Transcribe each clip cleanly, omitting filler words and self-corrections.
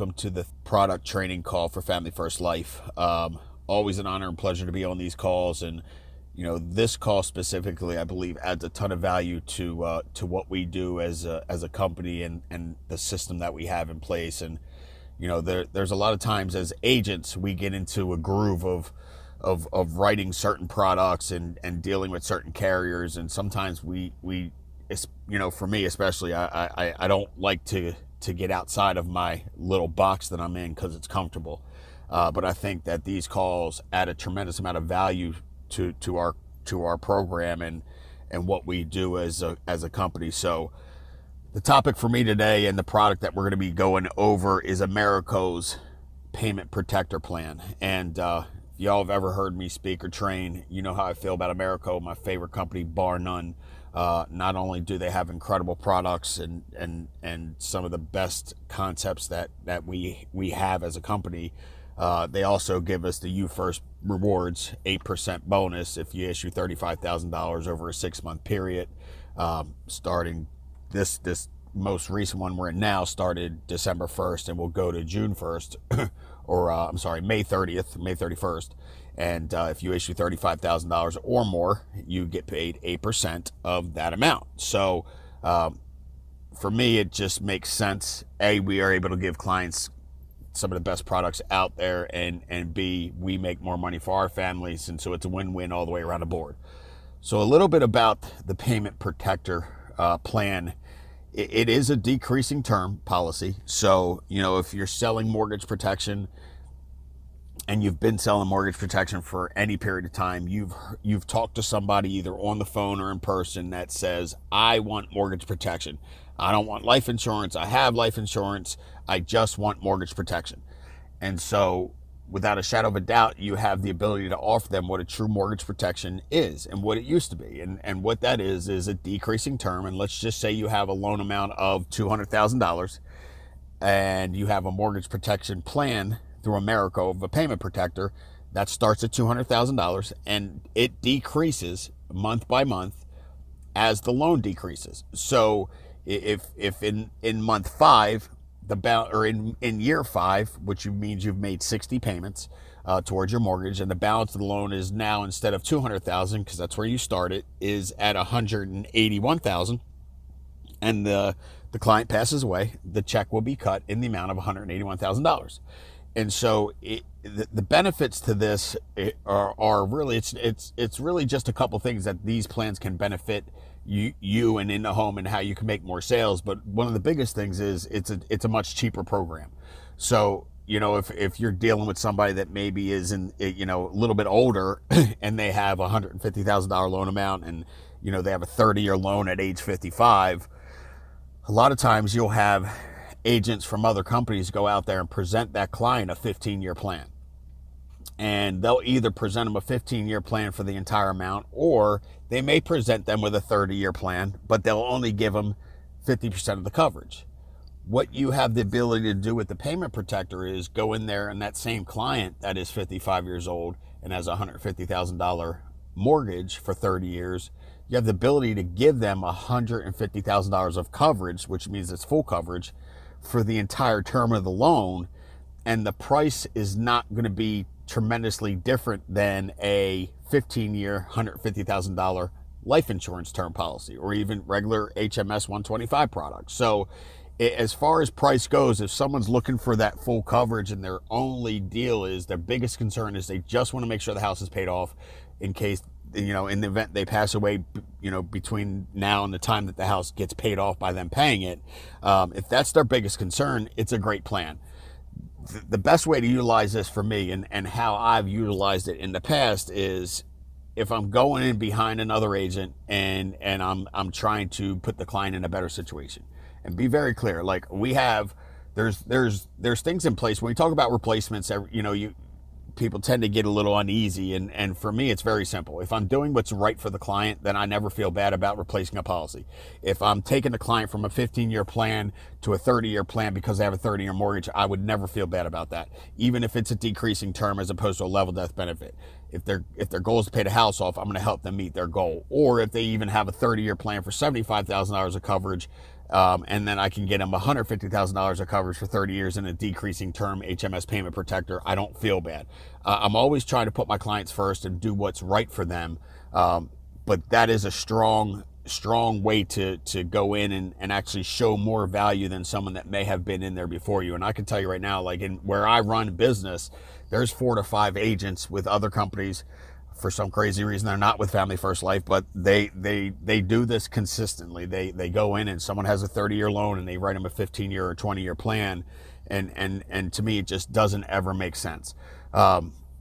welcome to the product training call for Family First Life. Always an honor and pleasure to be on these calls, and this call specifically, I believe, adds a ton of value to what we do as a company and the system that we have in place. And there's a lot of times as agents we get into a groove of writing certain products and dealing with certain carriers, and sometimes we for me especially, I don't like to get outside of my little box that I'm in because it's comfortable. But I think that these calls add a tremendous amount of value to our program and what we do as a company. So the topic for me today and the product that we're going to be going over is Americo's Payment Protector plan. And if y'all have ever heard me speak or train, you know how I feel about Americo, my favorite company, bar none. Not only do they have incredible products and some of the best concepts that we have as a company, they also give us the You First rewards, 8% bonus if you issue $35,000 over a 6-month period. Starting this most recent one we're in now started December 1st and will go to June 1st, or May 30th, May 31st. And if you issue $35,000 or more, you get paid 8% of that amount. So for me, it just makes sense. A, we are able to give clients some of the best products out there, and B, we make more money for our families, and so it's a win-win all the way around the board. So a little bit about the Payment Protector plan. It is a decreasing term policy. So if you're selling mortgage protection and you've been selling mortgage protection for any period of time, you've talked to somebody either on the phone or in person that says, I want mortgage protection. I don't want life insurance. I have life insurance. I just want mortgage protection. And so without a shadow of a doubt, you have the ability to offer them what a true mortgage protection is and what it used to be. And what that is a decreasing term. And let's just say you have a loan amount of $200,000 and you have a mortgage protection plan through Americo of a Payment Protector that starts at $200,000, and it decreases month by month as the loan decreases. So if in month 5, in year 5, which means you've made 60 payments towards your mortgage, and the balance of the loan is now, instead of $200,000, because that's where you started, is at $181,000, and the client passes away, the check will be cut in the amount of $181,000. And so the benefits to this are really, it's really just a couple things that these plans can benefit you and in the home, and how you can make more sales. But one of the biggest things is it's a much cheaper program. So if you're dealing with somebody that maybe is a little bit older and they have a $150,000 loan amount, and they have a 30-year loan at age 55, a lot of times you'll have agents from other companies go out there and present that client a 15-year plan. And they'll either present them a 15-year plan for the entire amount, or they may present them with a 30-year plan, but they'll only give them 50% of the coverage. What you have the ability to do with the Payment Protector is go in there, and that same client that is 55 years old and has a $150,000 mortgage for 30 years, you have the ability to give them $150,000 of coverage, which means it's full coverage for the entire term of the loan. And the price is not going to be tremendously different than a 15-year, $150,000 life insurance term policy, or even regular HMS 125 products. So as far as price goes, if someone's looking for that full coverage and their only deal is, their biggest concern is they just want to make sure the house is paid off in case, in the event they pass away, between now and the time that the house gets paid off by them paying it, if that's their biggest concern, it's a great plan. The best way to utilize this for me, and how I've utilized it in the past, is if I'm going in behind another agent and I'm trying to put the client in a better situation. And be very clear, like there's things in place when we talk about replacements. People tend to get a little uneasy, and for me, it's very simple. If I'm doing what's right for the client, then I never feel bad about replacing a policy. If I'm taking the client from a 15-year plan to a 30-year plan because they have a 30-year mortgage, I would never feel bad about that, even if it's a decreasing term as opposed to a level death benefit. If their goal is to pay the house off, I'm going to help them meet their goal. Or if they even have a 30-year plan for $75,000 of coverage, And then I can get them $150,000 of coverage for 30 years in a decreasing term HMS Payment Protector. I don't feel bad. I'm always trying to put my clients first and do what's right for them. But that is a strong way to go in and actually show more value than someone that may have been in there before you. And I can tell you right now, like in where I run business, there's 4 to 5 agents with other companies. For some crazy reason, they're not with Family First Life, but they do this consistently. They go in and someone has a 30-year loan and they write them a 15-year or 20-year plan, and to me it just doesn't ever make sense.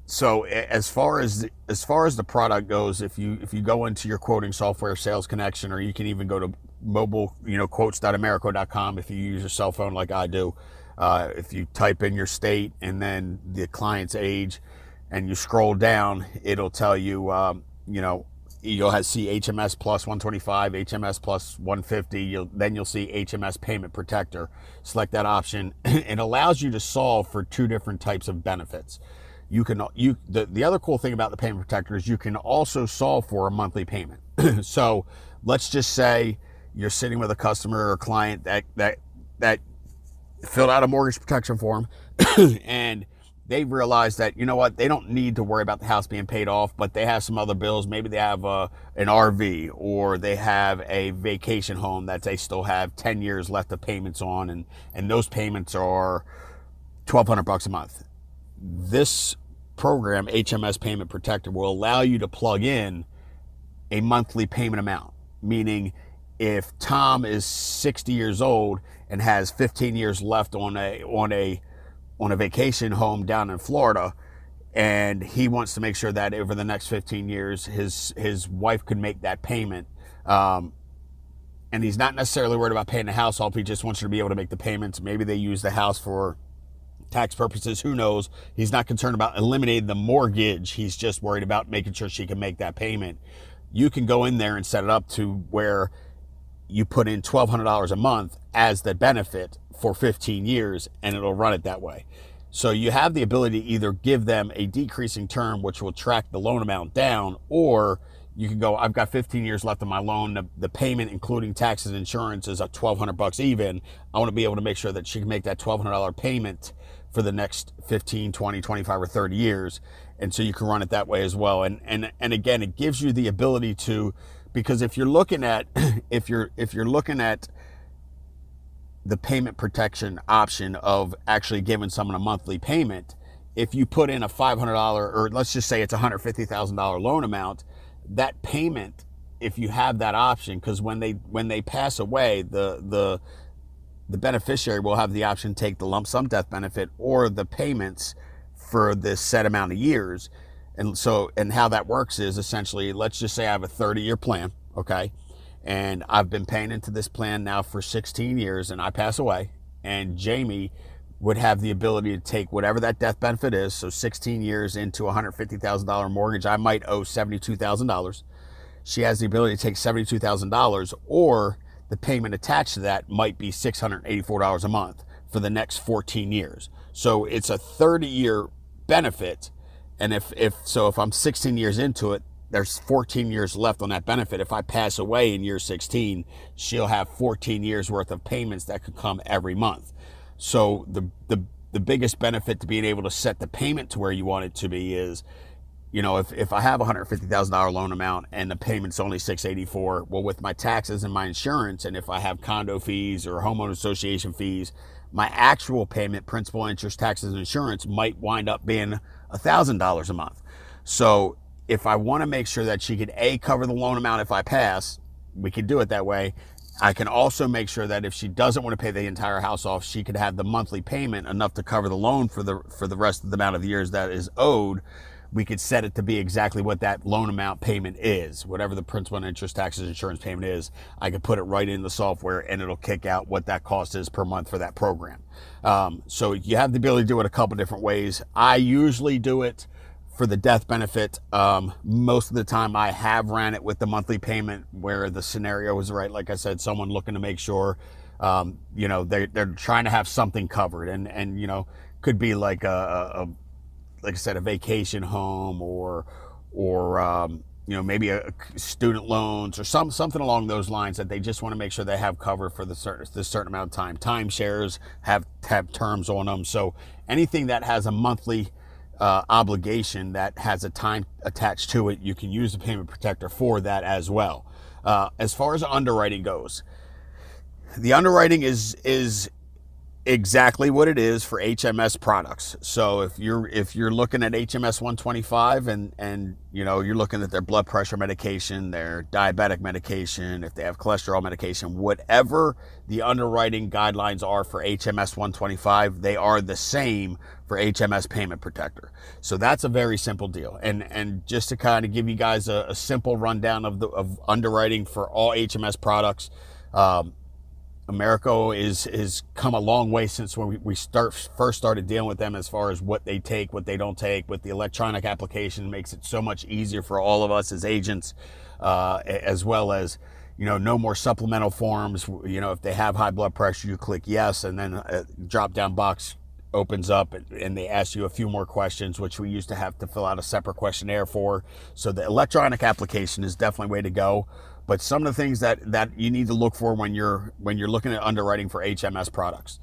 So as far as the product goes, if you go into your quoting software, Sales Connection, or you can even go to mobile, quotes.americo.com if you use your cell phone like I do. If you type in your state and then the client's age, and you scroll down, it'll tell you, you'll see HMS plus 125, HMS plus 150. Then you'll see HMS Payment Protector. Select that option. It allows you to solve for 2 different types of benefits. The other cool thing about the Payment Protector is you can also solve for a monthly payment. So let's just say you're sitting with a customer or client that filled out a mortgage protection form and they realize that, they don't need to worry about the house being paid off, but they have some other bills. Maybe they have an RV, or they have a vacation home that they still have 10 years left of payments on, and those payments are $1,200 a month. This program, HMS Payment Protector, will allow you to plug in a monthly payment amount, meaning if Tom is 60 years old and has 15 years left on a vacation home down in Florida, and he wants to make sure that over the next 15 years his wife could make that payment, and he's not necessarily worried about paying the house off. He just wants her to be able to make the payments. Maybe they use the house for tax purposes, who knows. He's not concerned about eliminating the mortgage. He's just worried about making sure she can make that payment. You can go in there and set it up to where you put in $1,200 a month as the benefit for 15 years, and it'll run it that way. So you have the ability to either give them a decreasing term, which will track the loan amount down, or you can go, I've got 15 years left on my loan. The payment, including taxes and insurance, is at $1,200 even. I want to be able to make sure that she can make that $1,200 payment for the next 15, 20, 25, or 30 years. And so you can run it that way as well. And again, it gives you the ability to, because if you're looking at the payment protection option of actually giving someone a monthly payment, if you put in a $500, or let's just say it's a $150,000 loan amount, that payment, if you have that option, because when they pass away, the beneficiary will have the option to take the lump sum death benefit or the payments for this set amount of years. And how that works is essentially, let's just say I have a 30-year plan, okay? And I've been paying into this plan now for 16 years, and I pass away, and Jamie would have the ability to take whatever that death benefit is. So 16 years into a $150,000 mortgage, I might owe $72,000. She has the ability to take $72,000, or the payment attached to that might be $684 a month for the next 14 years. So it's a 30-year benefit. And if I'm 16 years into it, there's 14 years left on that benefit. If I pass away in year 16, she'll have 14 years worth of payments that could come every month. So the biggest benefit to being able to set the payment to where you want it to be is, if I have a $150,000 loan amount and the payment's only $684, well, with my taxes and my insurance, and if I have condo fees or homeowner association fees, my actual payment, principal, interest, taxes, and insurance, might wind up being $1,000 a month. So if I want to make sure that she could cover the loan amount if I pass, we could do it that way. I can also make sure that if she doesn't want to pay the entire house off, she could have the monthly payment enough to cover the loan for the rest of the amount of years that is owed. We could set it to be exactly what that loan amount payment is. Whatever the principal and interest, taxes, insurance payment is, I could put it right in the software and it'll kick out what that cost is per month for that program. So you have the ability to do it a couple different ways. I usually do it for the death benefit. Most of the time I have ran it with the monthly payment where the scenario is right. Like I said, someone looking to make sure, they're trying to have something covered, and could be like like I said, a vacation home, or maybe a student loans or something along those lines that they just want to make sure they have covered for this certain amount of time. Timeshares have terms on them. So anything that has a monthly obligation that has a time attached to it, you can use the payment protector for that as well. As far as underwriting goes, the underwriting is exactly what it is for HMS products. So if you're looking at HMS 125 and you're looking at their blood pressure medication, their diabetic medication, if they have cholesterol medication, whatever the underwriting guidelines are for HMS 125, they are the same for HMS Payment Protector. So that's a very simple deal. And just to kind of give you guys a simple rundown of underwriting for all HMS products, Americo is come a long way since when we first started dealing with them, as far as what they take, what they don't take. With the electronic application, makes it so much easier for all of us as agents, as well as no more supplemental forms. If they have high blood pressure, you click yes, and then a drop down box opens up and they ask you a few more questions, which we used to have to fill out a separate questionnaire for. So the electronic application is definitely way to go. But some of the things that you need to look for when you're looking at underwriting for HMS products,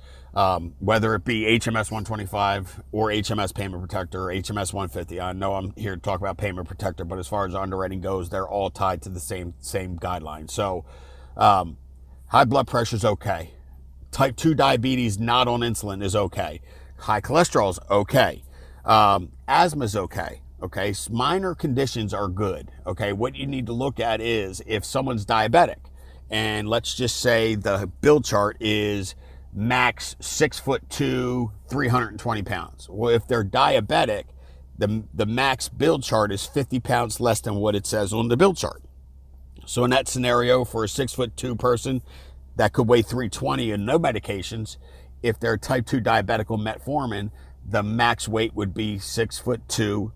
whether it be HMS 125 or HMS Payment Protector or HMS 150. I know I'm here to talk about Payment Protector, but as far as underwriting goes, they're all tied to the same guidelines. So high blood pressure is okay. Type 2 diabetes not on insulin is okay. High cholesterol is okay. Asthma is okay. Okay, minor conditions are good. Okay, what you need to look at is if someone's diabetic, and let's just say the bill chart is max 6'2", 320 pounds. Well, if they're diabetic, the max bill chart is 50 pounds less than what it says on the bill chart. So in that scenario, for a 6'2" person that could weigh 320 and no medications, if they're type 2 diabetic on metformin, the max weight would be 6'2",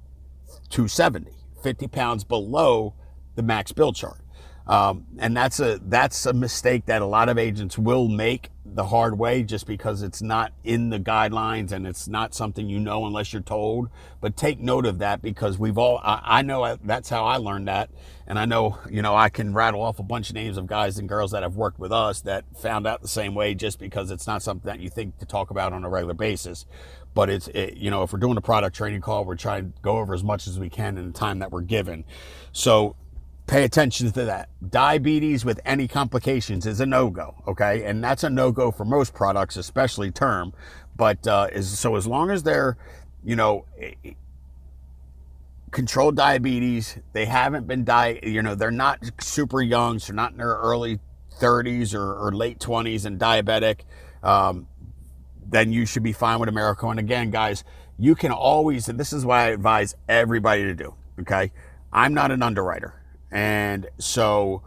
270, 50 pounds below the max bill chart. And that's a mistake that a lot of agents will make the hard way, just because it's not in the guidelines and it's not something unless you're told. But take note of that, because I know that's how I learned that. And I know, I can rattle off a bunch of names of guys and girls that have worked with us that found out the same way, just because it's not something that you think to talk about on a regular basis. But if we're doing a product training call, we're trying to go over as much as we can in the time that we're given. So pay attention to that. Diabetes with any complications is a no-go, okay? And that's a no-go for most products, especially term. But as long as they're, controlled diabetes, they haven't been they're not super young, so not in their early 30s or late 20s and diabetic, then you should be fine with Americo. And again, guys, you can always, and this is why I advise everybody to do, okay? I'm not an underwriter. And so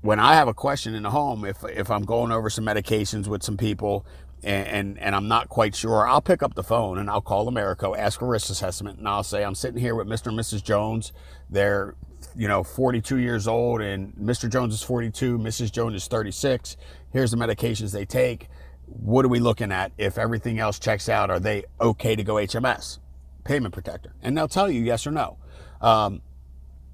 when I have a question in the home, if I'm going over some medications with some people and I'm not quite sure, I'll pick up the phone and I'll call Americo, ask a risk assessment, and I'll say, I'm sitting here with Mr. and Mrs. Jones. They're 42 years old, and Mr. Jones is 42, Mrs. Jones is 36. Here's the medications they take. What are we looking at? If everything else checks out, are they okay to go HMS Payment Protector? And they'll tell you yes or no.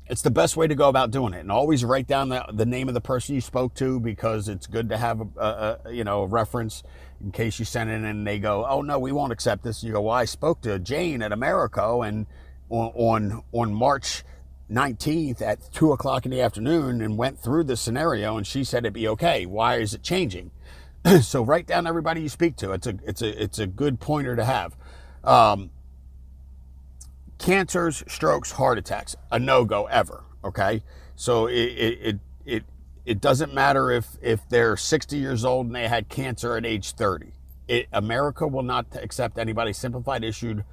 It's the best way to go about doing it. And always write down the name of the person you spoke to, because it's good to have a reference in case you send it and they go, oh no, we won't accept this. You go, well, I spoke to Jane at Americo, and on March 19th at 2:00 in the afternoon, and went through this scenario, and she said it'd be okay. Why is it changing? So write down everybody you speak to. It's a good pointer to have. Cancers, strokes, heart attacks, a no-go ever. Okay, so it doesn't matter if they're 60 years old and they had cancer at age 30. America will not accept anybody simplified issued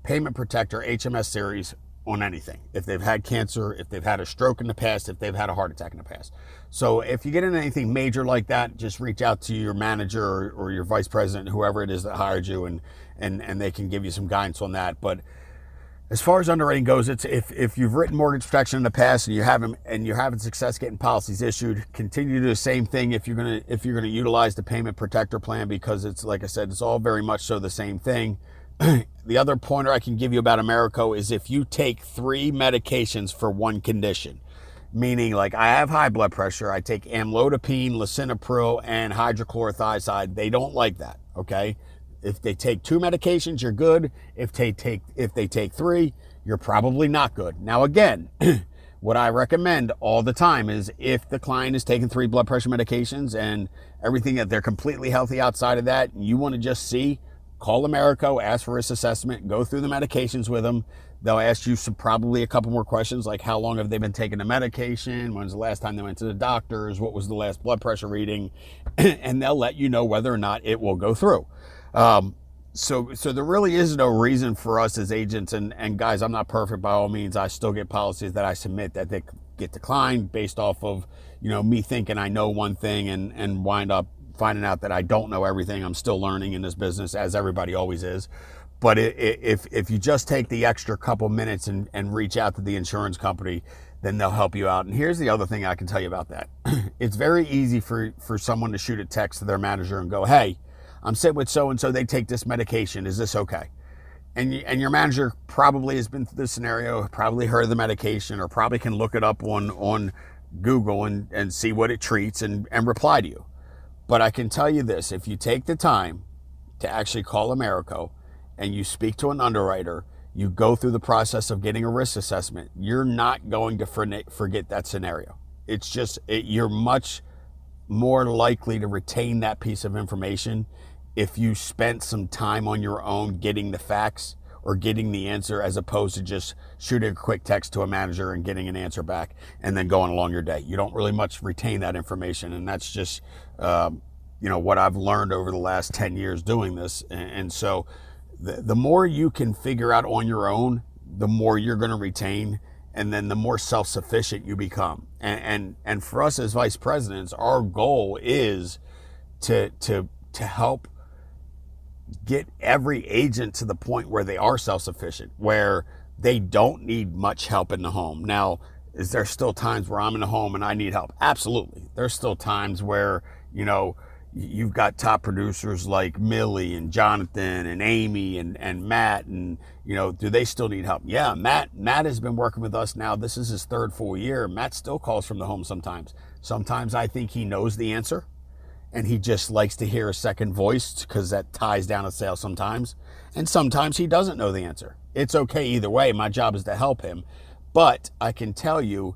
Payment Protector HMS series on anything. If they've had cancer, if they've had a stroke in the past, if they've had a heart attack in the past. So if you get into anything major like that, just reach out to your manager or your vice president, whoever it is that hired you, and they can give you some guidance on that. But as far as underwriting goes, it's if you've written mortgage protection in the past and you're having success getting policies issued, continue to do the same thing if you're gonna utilize the Payment Protector plan, because it's, like I said, it's all very much so the same thing. The other pointer I can give you about Americo is if you take 3 medications for one condition, meaning like I have high blood pressure, I take amlodipine, lisinopril, and hydrochlorothiazide. They don't like that, okay? If they take 2 medications, you're good. If they take 3, you're probably not good. Now again, what I recommend all the time is if the client is taking 3 blood pressure medications and everything that they're completely healthy outside of that, and you want to just see, call Americo, ask for risk assessment, go through the medications with them. They'll ask you probably a couple more questions like how long have they been taking the medication? When's the last time they went to the doctors? What was the last blood pressure reading? And they'll let you know whether or not it will go through. So there really is no reason for us as agents, and guys, I'm not perfect by all means. I still get policies that I submit that they get declined based off of, me thinking I know one thing and wind up finding out that I don't know everything. I'm still learning in this business, as everybody always is. But if you just take the extra couple minutes and reach out to the insurance company, then they'll help you out. And here's the other thing I can tell you about that. It's very easy for someone to shoot a text to their manager and go, hey, I'm sitting with so-and-so, they take this medication. Is this okay? And your manager probably has been through this scenario, probably heard of the medication, or probably can look it up on Google and see what it treats and reply to you. But I can tell you this, if you take the time to actually call Americo and you speak to an underwriter, you go through the process of getting a risk assessment, you're not going to forget that scenario. It's just, you're much more likely to retain that piece of information if you spent some time on your own getting the facts or getting the answer, as opposed to just shooting a quick text to a manager and getting an answer back and then going along your day. You don't really much retain that information. And that's just, what I've learned over the last 10 years doing this. And so the more you can figure out on your own, the more you're going to retain, and then the more self-sufficient you become. And for us as vice presidents, our goal is to help get every agent to the point where they are self-sufficient, where they don't need much help in the home. Now, is there still times where I'm in the home and I need help? Absolutely. There's still times where, you've got top producers like Millie and Jonathan and Amy and Matt, and, do they still need help? Yeah, Matt has been working with us now. This is his 3rd full year. Matt still calls from the home sometimes. Sometimes I think he knows the answer, and he just likes to hear a second voice because that ties down a sale sometimes. And sometimes he doesn't know the answer. It's okay either way. My job is to help him. But I can tell you,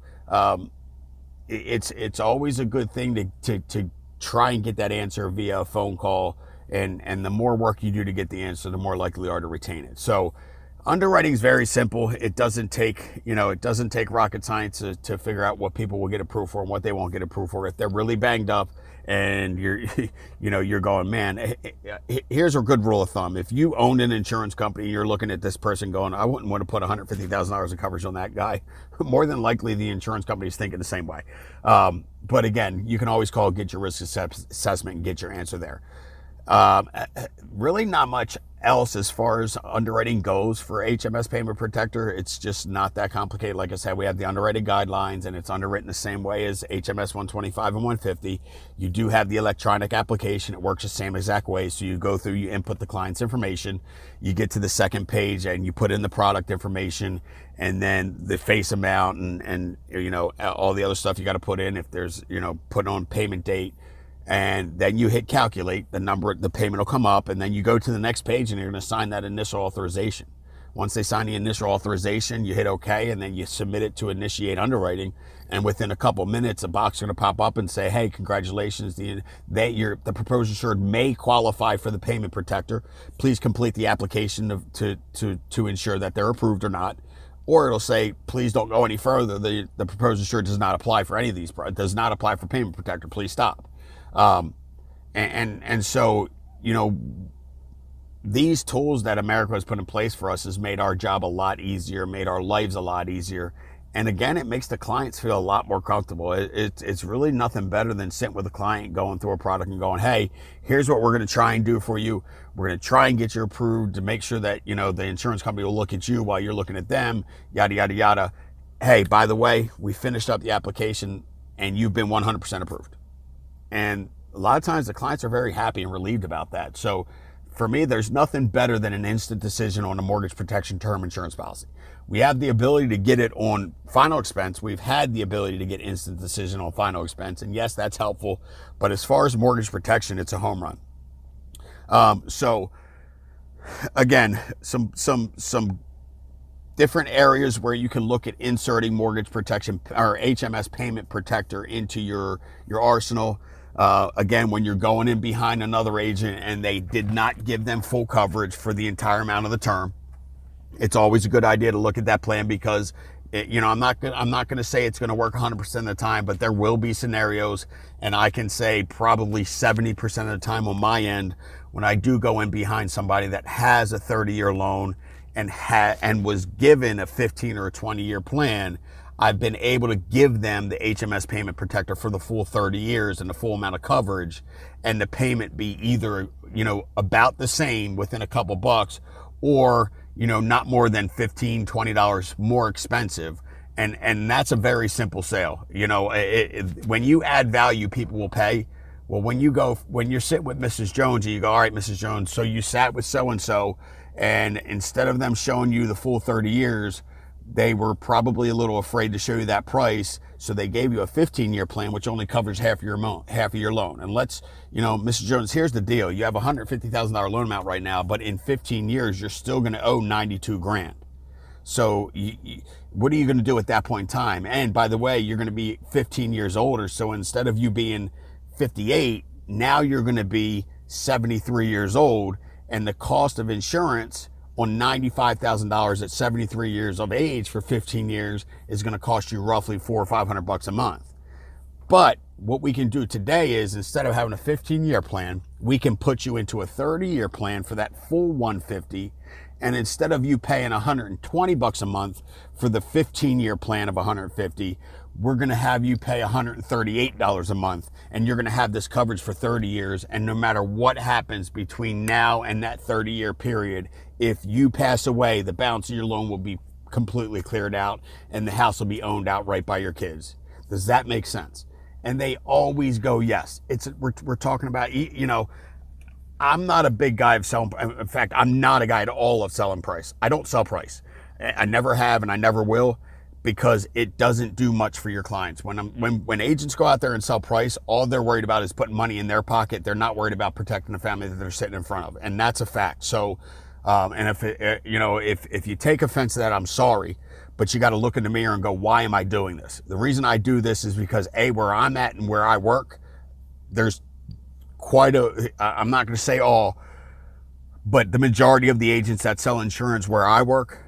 it's always a good thing to try and get that answer via a phone call. And the more work you do to get the answer, the more likely you are to retain it. So underwriting is very simple. It doesn't take rocket science to figure out what people will get approved for and what they won't get approved for. If they're really banged up, and you're going, man, here's a good rule of thumb. If you owned an insurance company, you're looking at this person going, I wouldn't want to put $150,000 of coverage on that guy. More than likely, the insurance company is thinking the same way. But again, you can always call, get your risk assessment, and get your answer there. Really not much else as far as underwriting goes for HMS Payment Protector. It's just not that complicated. Like I said, we have the underwriting guidelines, and it's underwritten the same way as HMS 125 and 150. You do have the electronic application. It works the same exact way. So you go through, you input the client's information, you get to the second page and you put in the product information, and then the face amount and all the other stuff you got to put in. If there's, put on payment date, and then you hit calculate, the payment will come up, and then you go to the next page and you're going to sign that initial authorization. Once they sign the initial authorization, you hit okay, and then you submit it to initiate underwriting. And within a couple minutes, a box is going to pop up and say, hey, congratulations, the proposed insured may qualify for the payment protector. Please complete the application to ensure that they're approved or not. Or it'll say, please don't go any further. The proposed insured does not apply for any of these, does not apply for payment protector. Please stop. So, these tools that America has put in place for us has made our job a lot easier, made our lives a lot easier. And again, it makes the clients feel a lot more comfortable. It's really nothing better than sitting with a client, going through a product and going, hey, here's what we're going to try and do for you. We're going to try and get you approved to make sure that, the insurance company will look at you while you're looking at them, yada, yada, yada. Hey, by the way, we finished up the application and you've been 100% approved. And a lot of times the clients are very happy and relieved about that. So for me, there's nothing better than an instant decision on a mortgage protection term insurance policy. We have the ability to get it on final expense. We've had the ability to get instant decision on final expense. And yes, that's helpful. But as far as mortgage protection, it's a home run. So again, some different areas where you can look at inserting mortgage protection or HMS Payment Protector into your arsenal. Again, when you're going in behind another agent and they did not give them full coverage for the entire amount of the term, it's always a good idea to look at that plan, because I'm not going to say it's going to work 100% of the time, but there will be scenarios, and I can say probably 70% of the time on my end, when I do go in behind somebody that has a 30-year loan and was given a 15 or a 20-year plan, I've been able to give them the HMS Payment Protector for the full 30 years and the full amount of coverage, and the payment be either, about the same within a couple bucks, or, not more than $15, $20 more expensive. And that's a very simple sale. When you add value, people will pay. Well, when you're sitting with Mrs. Jones and you go, all right, Mrs. Jones, so you sat with so-and-so, and instead of them showing you the full 30 years, they were probably a little afraid to show you that price. So they gave you a 15-year plan, which only covers half of your loan. And Mrs. Jones, here's the deal. You have a $150,000 loan amount right now, but in 15 years, you're still going to owe $92,000. So what are you going to do at that point in time? And by the way, you're going to be 15 years older. So instead of you being 58, now you're going to be 73 years old. And the cost of insurance on $95,000 at 73 years of age for 15 years is going to cost you roughly $400 or $500 a month. But what we can do today is, instead of having a 15-year plan, we can put you into a 30-year plan for that full $150. And instead of you paying $120 a month for the 15-year plan of $150, we're going to have you pay $138 a month, and you're going to have this coverage for 30 years. And no matter what happens between now and that 30-year period, if you pass away, the balance of your loan will be completely cleared out, and the house will be owned outright by your kids. Does that make sense? And they always go, yes. We're talking about, I'm not a big guy of selling. In fact, I'm not a guy at all of selling price. I don't sell price. I never have, and I never will, because it doesn't do much for your clients. When agents go out there and sell price, all they're worried about is putting money in their pocket. They're not worried about protecting the family that they're sitting in front of, and that's a fact. So, and if you take offense to that, I'm sorry, but you got to look in the mirror and go, why am I doing this? The reason I do this is because where I'm at and where I work, there's I'm not going to say all, but the majority of the agents that sell insurance where I work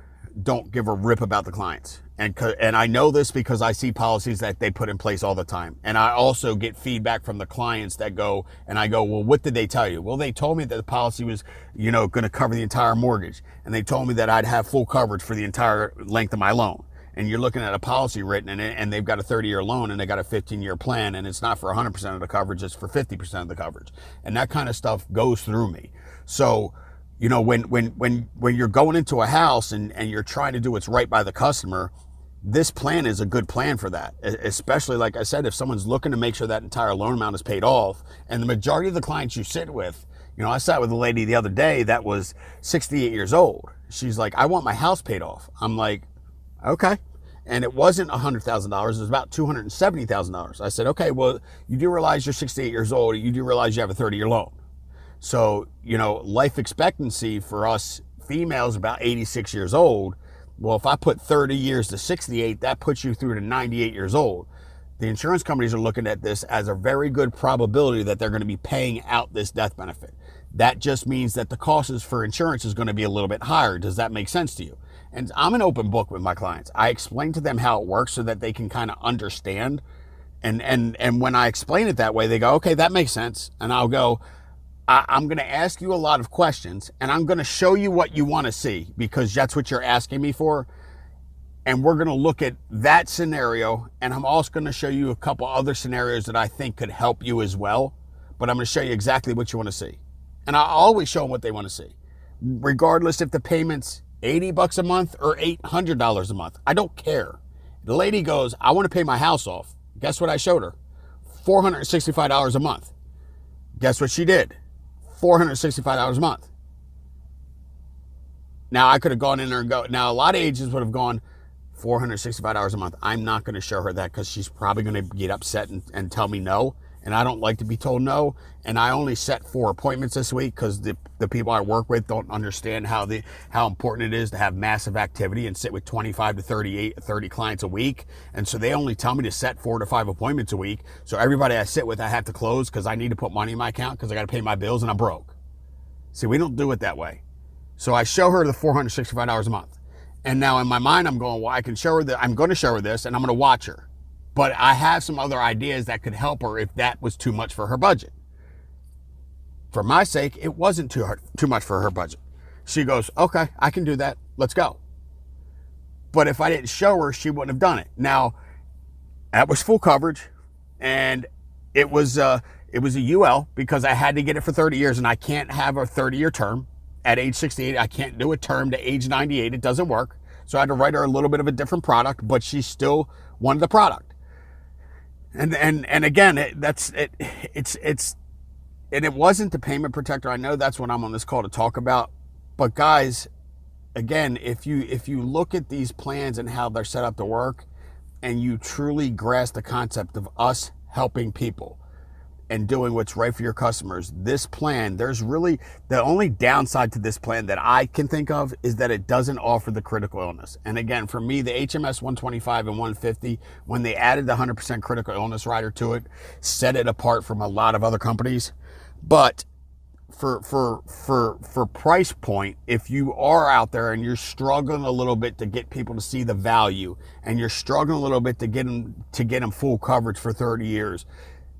don't give a rip about the clients. And I know this because I see policies that they put in place all the time. And I also get feedback from the clients that go, and I go, well, what did they tell you? Well, they told me that the policy was, going to cover the entire mortgage. And they told me that I'd have full coverage for the entire length of my loan. And you're looking at a policy written in it, and they've got a 30-year loan, and they got a 15-year plan, and it's not for 100% of the coverage, it's for 50% of the coverage. And that kind of stuff goes through me. So, when you're going into a house and you're trying to do what's right by the customer, this plan is a good plan for that. Especially, like I said, if someone's looking to make sure that entire loan amount is paid off. And the majority of the clients you sit with, I sat with a lady the other day that was 68 years old. She's like, I want my house paid off. I'm like, okay. And it wasn't $100,000. It was about $270,000. I said, okay, well, you do realize you're 68 years old. You do realize you have a 30-year loan. So, life expectancy for us females about 86 years old. Well, if I put 30 years to 68, that puts you through to 98 years old. The insurance companies are looking at this as a very good probability that they're going to be paying out this death benefit. That just means that the costs for insurance is going to be a little bit higher. Does that make sense to you? And I'm an open book with my clients. I explain to them how it works so that they can kind of understand. And when I explain it that way, they go, okay, that makes sense. And I'll go, I'm going to ask you a lot of questions, and I'm going to show you what you want to see, because that's what you're asking me for. And we're going to look at that scenario, and I'm also going to show you a couple other scenarios that I think could help you as well. But I'm going to show you exactly what you want to see. And I always show them what they want to see, regardless if the payment's $80 a month or $800 a month. I don't care. The lady goes, I want to pay my house off. Guess what I showed her? $465 a month. Guess what she did? $465 a month. Now, I could have gone in there and go. Now, a lot of agents would have gone $465 a month. I'm not going to show her that because she's probably going to get upset and tell me no. And I don't like to be told no. And I only set 4 appointments this week because the people I work with don't understand how important it is to have massive activity and sit with 25 to 30 clients a week. And so they only tell me to set 4 to 5 appointments a week. So everybody I sit with, I have to close because I need to put money in my account because I got to pay my bills and I'm broke. See, we don't do it that way. So I show her the $465 a month. And now in my mind, I'm going, well, I can show her that I'm going to show her this and I'm going to watch her. But I have some other ideas that could help her if that was too much for her budget. For my sake, it wasn't too much for her budget. She goes, okay, I can do that. Let's go. But if I didn't show her, she wouldn't have done it. Now, that was full coverage, and it was a UL because I had to get it for 30 years, and I can't have a 30-year term. At age 68, I can't do a term to age 98. It doesn't work. So I had to write her a little bit of a different product, but she still wanted the product. And again, it wasn't the payment protector. I know that's what I'm on this call to talk about. But guys, again, if you look at these plans and how they're set up to work, and you truly grasp the concept of us helping people and doing what's right for your customers, this plan, there's really, the only downside to this plan that I can think of is that it doesn't offer the critical illness. And again, for me, the HMS 125 and 150, when they added the 100% critical illness rider to it, set it apart from a lot of other companies. But for price point, if you are out there and you're struggling a little bit to get people to see the value, and you're struggling a little bit to get them full coverage for 30 years,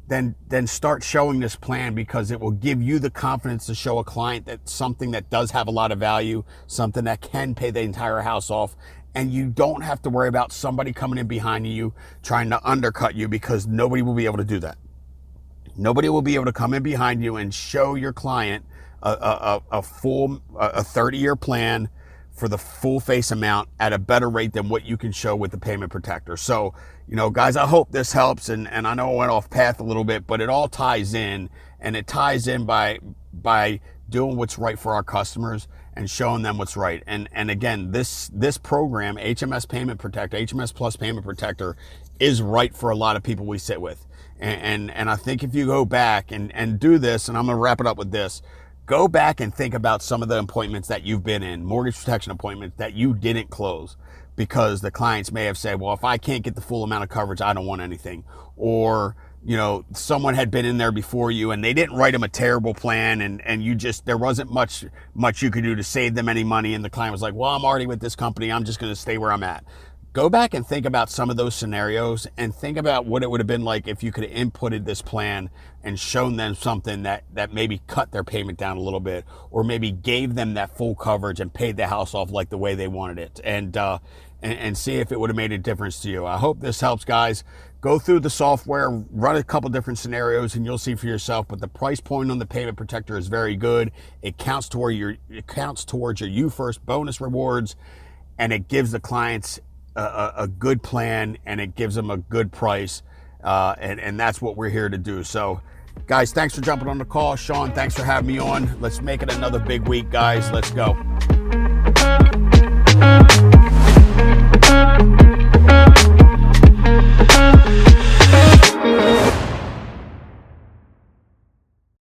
then start showing this plan, because it will give you the confidence to show a client that something that does have a lot of value, something that can pay the entire house off, and you don't have to worry about somebody coming in behind you trying to undercut you, because nobody will be able to do that. Nobody will be able to come in behind you and show your client a full 30-year plan for the full face amount at a better rate than what you can show with the payment protector. So, guys, I hope this helps. And I know I went off path a little bit, but it all ties in, and it ties in by doing what's right for our customers and showing them what's right. And again, this program, HMS Payment Protector, HMS Plus Payment Protector, is right for a lot of people we sit with. And I think if you go back and do this, and I'm going to wrap it up with this, go back and think about some of the appointments that you've been in, mortgage protection appointments that you didn't close because the clients may have said, well, if I can't get the full amount of coverage, I don't want anything. Or, someone had been in there before you and they didn't write them a terrible plan, and there wasn't much you could do to save them any money. And the client was like, well, I'm already with this company, I'm just going to stay where I'm at. Go back and think about some of those scenarios and think about what it would have been like if you could have inputted this plan and shown them something that maybe cut their payment down a little bit, or maybe gave them that full coverage and paid the house off like the way they wanted it, and see if it would have made a difference to you. I hope this helps, guys. Go through the software, run a couple different scenarios, and you'll see for yourself. But the price point on the payment protector is very good. It counts towards your You First bonus rewards, and it gives the clients a good plan, and it gives them a good price, and that's what we're here to do. So, guys, thanks for jumping on the call. Sean, thanks for having me on. Let's make it another big week, guys. Let's go.